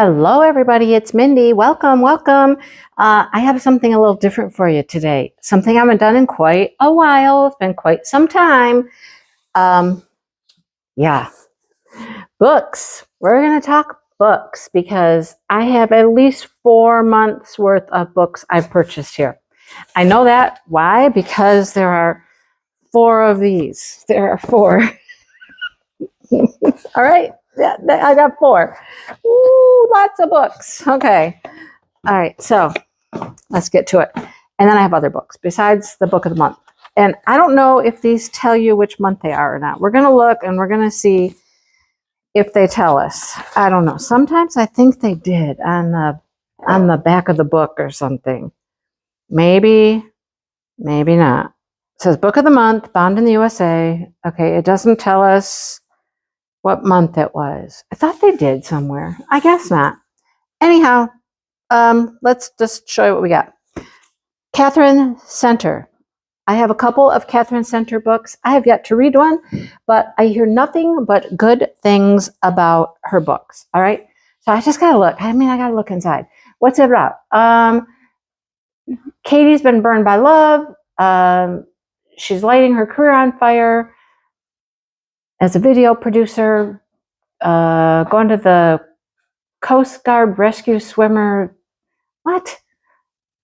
Hello, everybody. It's Mindy. Welcome, welcome. I have something a little different for you today. Something I haven't done in quite a while. It's been quite some time. Yeah, books. We're going to talk books because I have at least 4 months worth of books I've purchased here. I know that. Why? Because there are 4 of these. There are 4. All right. Yeah, I got 4. Ooh, lots of books. Okay. All right. So let's get to it. And then I have other books besides the book of the month. And I don't know if these tell you which month they are or not. We're going to look and we're going to see if they tell us. I don't know. Sometimes I think they did on the back of the book or something. Maybe not. It says book of the month, bound in the USA. Okay. It doesn't tell us what month it was. I thought they did somewhere. I guess not. Anyhow, let's just show you what we got. Catherine Center. I have a couple of Catherine Center books. I have yet to read one, but I hear nothing but good things about her books. All right. So I just got to look. I got to look inside. What's it about? Katie's been burned by love. She's lighting her career on fire as a video producer, going to the Coast Guard rescue swimmer. What?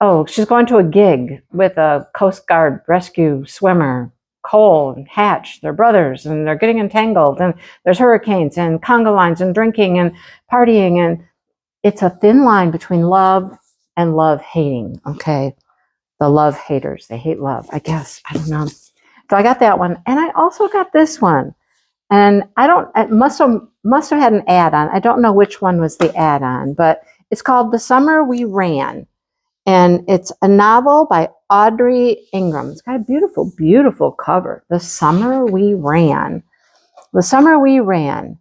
Oh, she's going to a gig with a Coast Guard rescue swimmer, Cole and Hatch. They're brothers, and they're getting entangled, and there's hurricanes and conga lines and drinking and partying, and it's a thin line between love and love hating, okay? The love haters, they hate love, I guess. I don't know. So I got that one, and I also got this one. And it must have had an ad on. I don't know which one was the ad on, but it's called The Summer We Ran. And it's a novel by Audrey Ingram. It's got a beautiful, beautiful cover. The Summer We Ran. The Summer We Ran.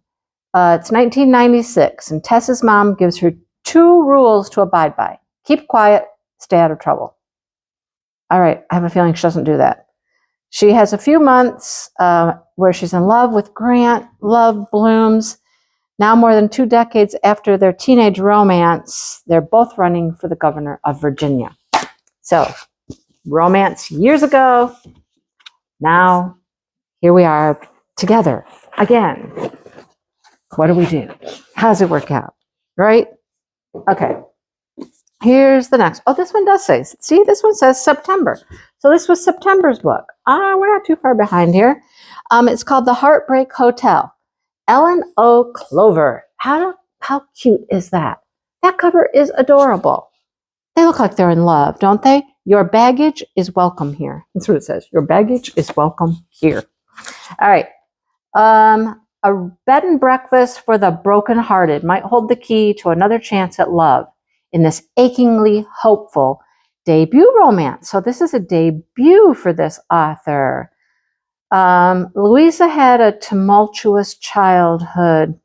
It's 1996, and Tess's mom gives her 2 rules to abide by. Keep quiet, stay out of trouble. All right, I have a feeling she doesn't do that. She has a few months where she's in love with Grant. Love blooms. Now, more than 2 decades after their teenage romance, they're both running for the governor of Virginia. So, romance years ago. Now, here we are together again. What do we do? How does it work out? Right? Okay. Here's the next. Oh, this one does say. See, this one says September. So this was September's book. We're not too far behind here. It's called The Heartbreak Hotel. Ellen O. Clover. How cute is that? That cover is adorable. They look like they're in love, don't they? Your baggage is welcome here. That's what it says. Your baggage is welcome here. All right. A bed and breakfast for the brokenhearted might hold the key to another chance at love in this achingly hopeful debut romance. So this is a debut for this author. Louisa had a tumultuous childhood.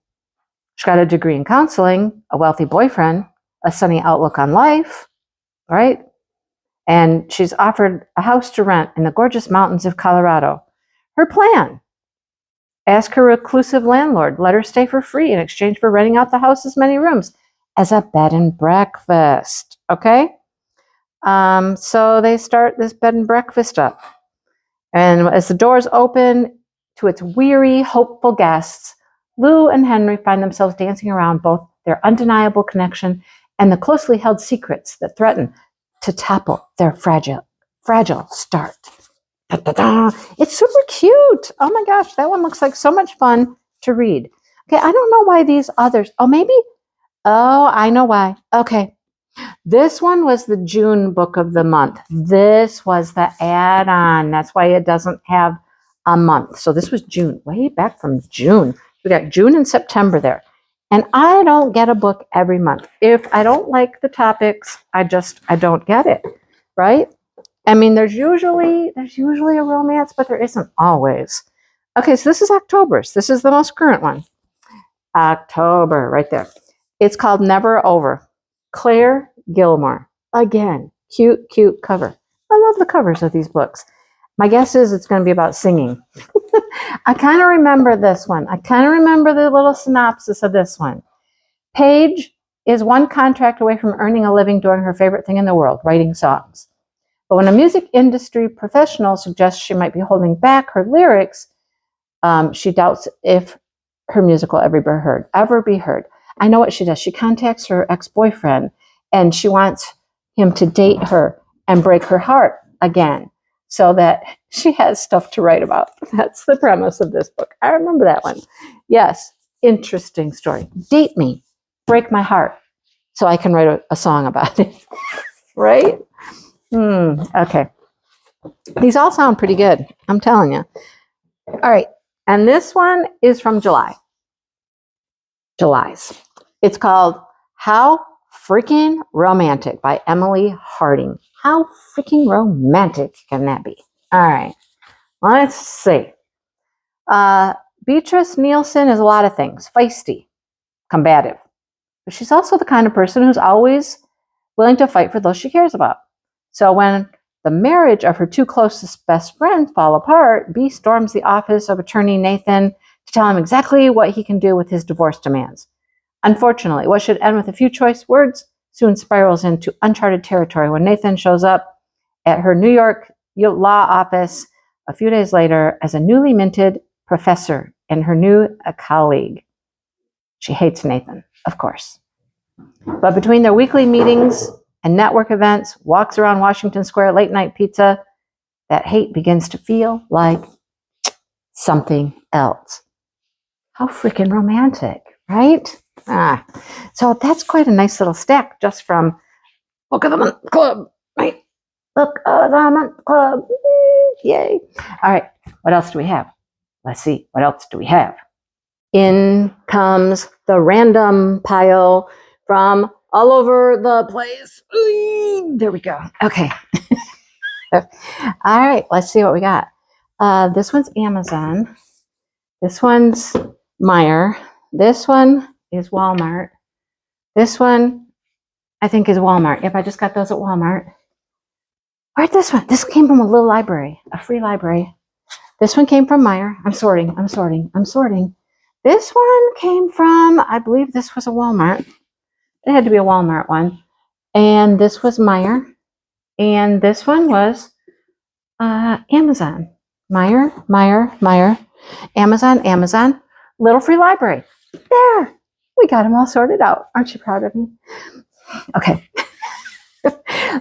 She got a degree in counseling, a wealthy boyfriend, a sunny outlook on life, right? And she's offered a house to rent in the gorgeous mountains of Colorado. Her plan: ask her reclusive landlord, let her stay for free in exchange for renting out the house's many rooms as a bed and breakfast, okay? So they start this bed and breakfast up. And as the doors open to its weary, hopeful guests, Lou and Henry find themselves dancing around both their undeniable connection and the closely held secrets that threaten to topple their fragile start. Da-da-da. It's super cute. Oh my gosh, that one looks like so much fun to read. Okay, I don't know why these others, I know why. Okay. This one was the June book of the month. This was the add-on. That's why it doesn't have a month. So this was June, way back from June. We got June and September there. And I don't get a book every month. If I don't like the topics, I don't get it, right? I mean, there's usually a romance, but there isn't always. Okay, so this is October's. This is the most current one. October, right there. It's called Never Over. Claire Gilmore. Again, cute cover. I love the covers of these books. My guess is it's going to be about singing. I kind of remember this one. I kind of remember the little synopsis of this one. Paige is one contract away from earning a living doing her favorite thing in the world, writing songs. But when a music industry professional suggests she might be holding back her lyrics, she doubts if her music will ever be heard. I know what she does. She contacts her ex-boyfriend, and she wants him to date her and break her heart again so that she has stuff to write about. That's the premise of this book. I remember that one. Yes, interesting story. Date me, break my heart, so I can write a song about it. Right? Okay. These all sound pretty good, I'm telling you. All right. And this one is from July's. It's called How Freaking Romantic by Emily Harding. How freaking romantic can that be? All right. Let's see. Beatrice Nielsen is a lot of things. Feisty, combative. But she's also the kind of person who's always willing to fight for those she cares about. So when the marriage of her two closest best friends fall apart, Bea storms the office of attorney Nathan to tell him exactly what he can do with his divorce demands. Unfortunately, what should end with a few choice words soon spirals into uncharted territory when Nathan shows up at her New York law office a few days later as a newly minted professor and her new colleague. She hates Nathan, of course. But between their weekly meetings and network events, walks around Washington Square, late night pizza, that hate begins to feel like something else. How freaking romantic, right? So that's quite a nice little stack just from Book of the Month Club, right? Book of the Month Club, yay. All right, what else do we have? Let's see, what else do we have? In comes the random pile from all over the place. There we go. Okay. All right, let's see what we got. This one's Amazon. This one's Meijer. This one is Walmart. This one, I think, is Walmart. Yep, I just got those at Walmart. Where'd this one? This came from a little library, a free library. This one came from Meijer. I'm sorting. This one came from, I believe this was a Walmart. It had to be a Walmart one. And this was Meijer. And this one was Amazon. Meijer. Amazon. Little free library. There. We got them all sorted out. Aren't you proud of me? Okay.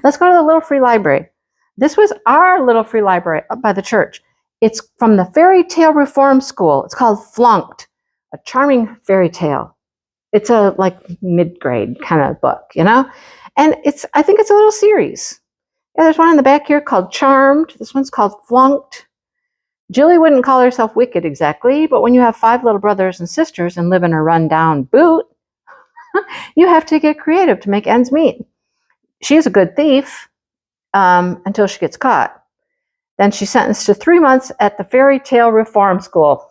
Let's go to the little free library. This was our little free library up by the church. It's from the Fairy Tale Reform School. It's called Flunked, a charming fairy tale. It's a like mid-grade kind of book, you know? And I think it's a little series. Yeah, there's one in the back here called Charmed. This one's called Flunked. Julie wouldn't call herself wicked exactly, but when you have 5 little brothers and sisters and live in a run-down boot, you have to get creative to make ends meet. She's a good thief until she gets caught. Then she's sentenced to 3 months at the Fairy Tale Reform School.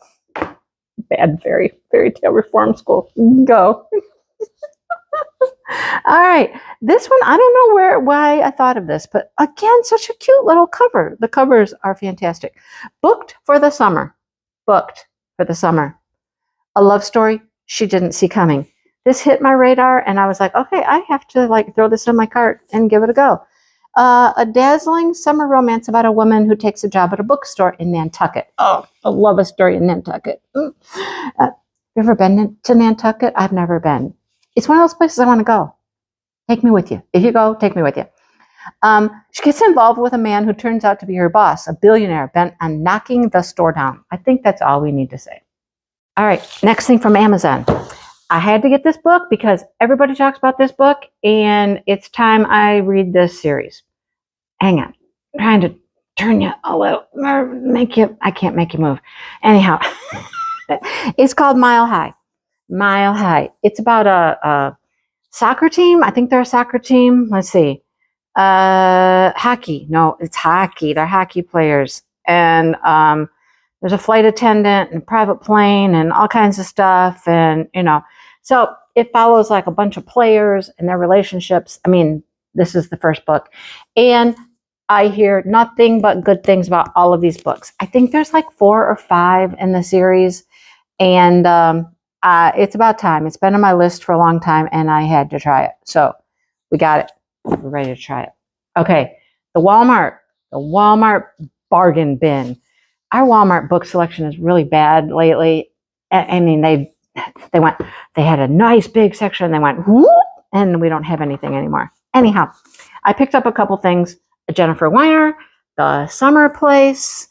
Bad Fairy Tale Reform School. Go. All right. This one, I don't know why I thought of this, but again, such a cute little cover. The covers are fantastic. Booked for the summer. A love story she didn't see coming. This hit my radar, and I was like, okay, I have to throw this in my cart and give it a go. A dazzling summer romance about a woman who takes a job at a bookstore in Nantucket. Oh, I love a story in Nantucket. You ever been to Nantucket? I've never been. It's one of those places I want to go. Take me with you. If you go, take me with you. She gets involved with a man who turns out to be her boss, a billionaire bent on knocking the store down. I think that's all we need to say. All right, next thing from Amazon. I had to get this book because everybody talks about this book, and it's time I read this series. Hang on. I'm trying to turn you a little, I can't make you move. Anyhow, it's called Mile High. Mile High. It's about a soccer team. I think they're a soccer team. Let's see. Hockey. No, it's hockey. They're hockey players. And there's a flight attendant and a private plane and all kinds of stuff. And, so it follows a bunch of players and their relationships. I mean, this is the first book. And I hear nothing but good things about all of these books. I think there's 4 or 5 in the series. And it's about time. It's been on my list for a long time, and I had to try it. So we got it. We're ready to try it. Okay, the Walmart bargain bin. Our Walmart book selection is really bad lately. I mean, they had a nice big section. They went, whoop, and we don't have anything anymore. Anyhow, I picked up a couple things. Jennifer Weiner, The Summer Place,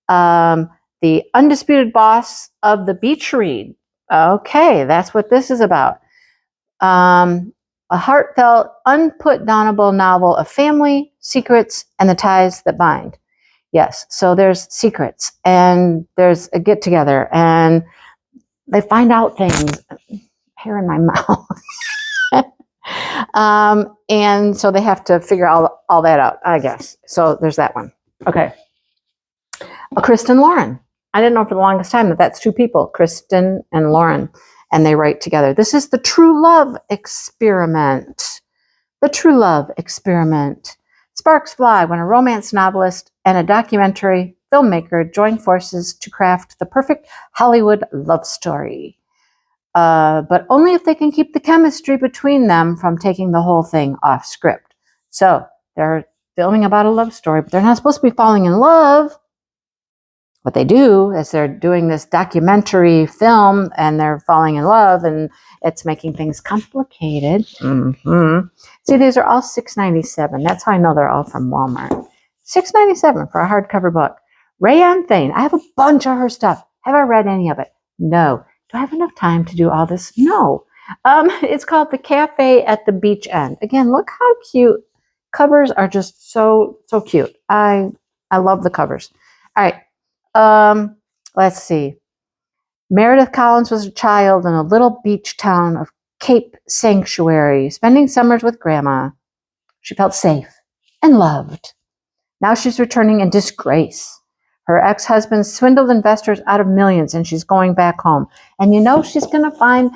The Undisputed Boss of the Beach Read. Okay, that's what this is about. A heartfelt, unput-downable novel of family, secrets, and the ties that bind. Yes, so there's secrets, and there's a get-together, and they find out things. Hair in my mouth. And so they have to figure all that out, I guess. So there's that one. Okay. Kristen Lauren. I didn't know for the longest time that that's two people, Kristen and Lauren, and they write together. This is the True Love Experiment. The True Love Experiment. Sparks fly when a romance novelist and a documentary filmmaker join forces to craft the perfect Hollywood love story. But only if they can keep the chemistry between them from taking the whole thing off script. So they're filming about a love story, but they're not supposed to be falling in love. What they do is they're doing this documentary film and they're falling in love, and it's making things complicated. See, these are all $6.97. That's how I know they're all from Walmart. $6.97 for a hardcover book. Rayanne Thane. I have a bunch of her stuff. Have I read any of it? No. Do I have enough time to do all this? No. It's called The Cafe at the Beach End. Again, look how cute. Covers are just so cute. I love the covers. All right. Let's see. Meredith Collins was a child in a little beach town of Cape Sanctuary, spending summers with Grandma. She felt safe and loved. Now she's returning in disgrace. Her ex-husband swindled investors out of millions, and she's going back home. And you know she's going to find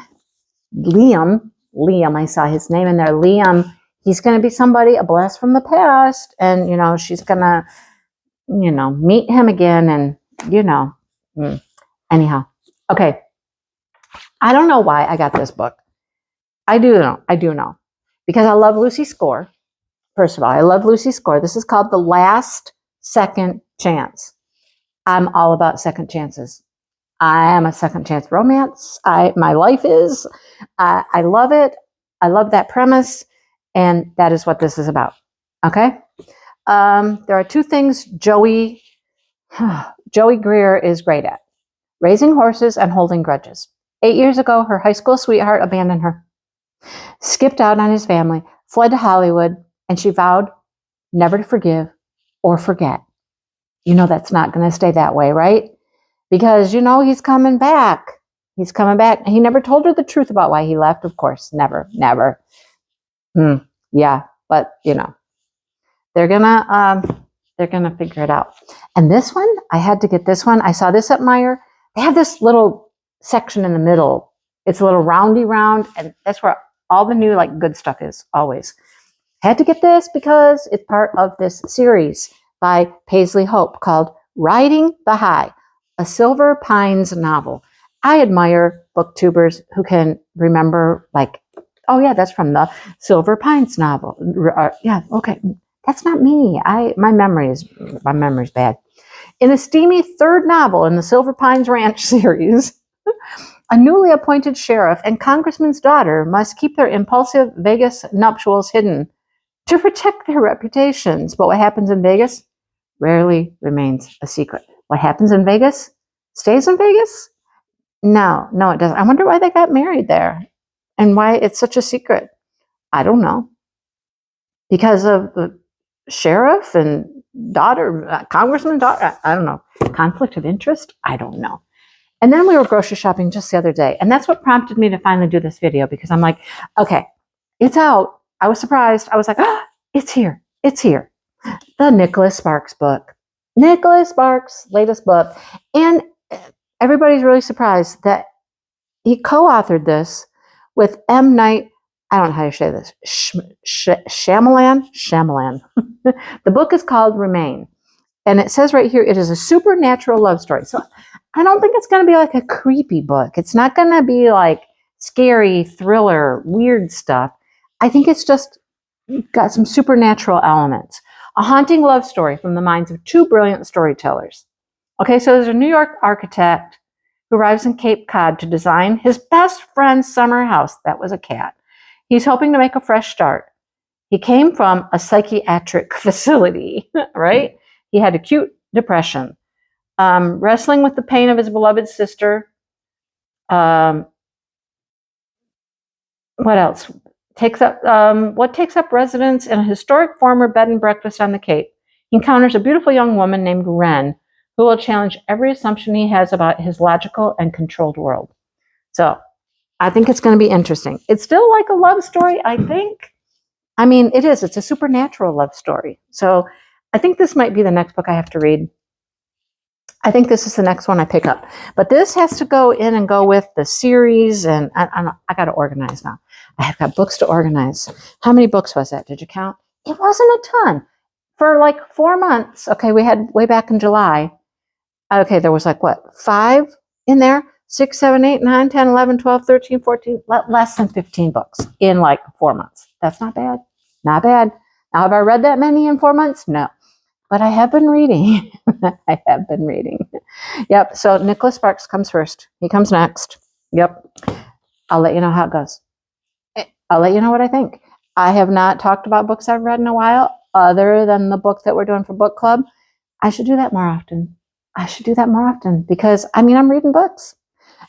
Liam. I saw his name in there. Liam. He's going to be somebody, a blast from the past. And, you know, she's going to, you know, meet him again and, you know. Anyhow. Okay. I don't know why I got this book. I do know. Because I love Lucy Score. First of all, I love Lucy Score. This is called The Last Second Chance. I'm all about second chances. I am a second chance romance. My life is. I love it. I love that premise. And that is what this is about. Okay? There are two things Joey Greer is great at. Raising horses and holding grudges. 8 years ago, her high school sweetheart abandoned her, skipped out on his family, fled to Hollywood, and she vowed never to forgive or forget. You know that's not going to stay that way, right? Because, you know, he's coming back. He's coming back. He never told her the truth about why he left, of course. Never. Yeah, but, you know, they're gonna figure it out. And this one, I had to get this one. I saw this at Meyer. They have this little section in the middle. It's a little roundy round, and that's where all the new like good stuff is always. Had to get this because it's part of this series by Paisley Hope called Riding the High, a Silver Pines novel. I admire booktubers who can remember, like, oh yeah, that's from the Silver Pines novel. Yeah, okay, that's not me. My memory's bad. In a steamy third novel in the Silver Pines Ranch series, a newly appointed sheriff and congressman's daughter must keep their impulsive Vegas nuptials hidden to protect their reputations. But what happens in Vegas rarely remains a secret. What happens in Vegas stays in Vegas? No, it doesn't. I wonder why they got married there and why it's such a secret. I don't know. Because of the sheriff and daughter, congressman daughter, I don't know. Conflict of interest? I don't know. And then we were grocery shopping just the other day. And that's what prompted me to finally do this video, because I'm like, okay, it's out. I was surprised. I was like, it's here. It's here. The Nicholas Sparks book. Nicholas Sparks' latest book. And everybody's really surprised that he co-authored this with M. Night, I don't know how to say this, Shyamalan. The book is called Remain. And it says right here, it is a supernatural love story. So I don't think it's going to be like a creepy book. It's not going to be like scary, thriller, weird stuff. I think it's just got some supernatural elements. A haunting love story from the minds of two brilliant storytellers. Okay, so there's a New York architect who arrives in Cape Cod to design his best friend's summer house. That was a cat. He's hoping to make a fresh start. He came from a psychiatric facility, right? He had acute depression, wrestling with the pain of his beloved sister. What else? What takes up residence in a historic former bed and breakfast on the Cape? He encounters a beautiful young woman named Wren, who will challenge every assumption he has about his logical and controlled world. So I think it's going to be interesting. It's still like a love story, I think. I mean, it is. It's a supernatural love story. So I think this might be the next book I have to read. I think this is the next one I pick up. But this has to go in and go with the series, and I got to organize now. I have got books to organize. How many books was that? Did you count? It wasn't a ton. For like 4 months, okay, we had way back in July. Okay, there was like, what, 5 in there? 6, 7, 8, 9, 10, 11, 12, 13, 14, less than 15 books in like 4 months. That's not bad. Not bad. Now, have I read that many in 4 months? No. But I have been reading. I have been reading. Yep. So Nicholas Sparks comes first. He comes next. Yep. I'll let you know how it goes. I'll let you know what I think. I have not talked about books I've read in a while, other than the book that we're doing for book club. I should do that more often. I should do that more often because, I mean, I'm reading books.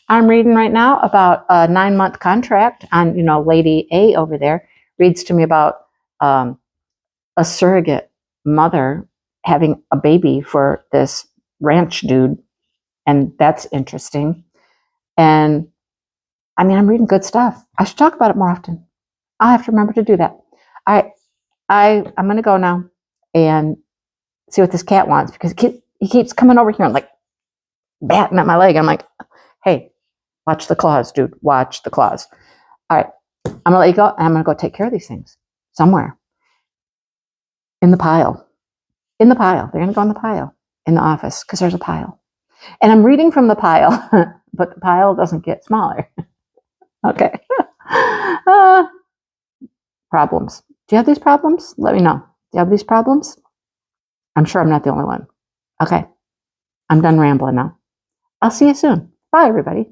I'm reading right now about a 9-month contract on, Lady A over there reads to me about a surrogate mother having a baby for this ranch dude. And that's interesting. And I mean, I'm reading good stuff. I should talk about it more often. I'll have to remember to do that. I'm going to go now and see what this cat wants because he keeps coming over here and like batting at my leg. I'm like, hey, watch the claws, dude. Watch the claws. All right. I'm going to let you go and I'm going to go take care of these things somewhere in the pile. In the pile. They're going to go in the pile in the office because there's a pile. And I'm reading from the pile, but the pile doesn't get smaller. Okay. Problems. Do you have these problems? Let me know. Do you have these problems? I'm sure I'm not the only one. Okay. I'm done rambling now. I'll see you soon. Bye, everybody.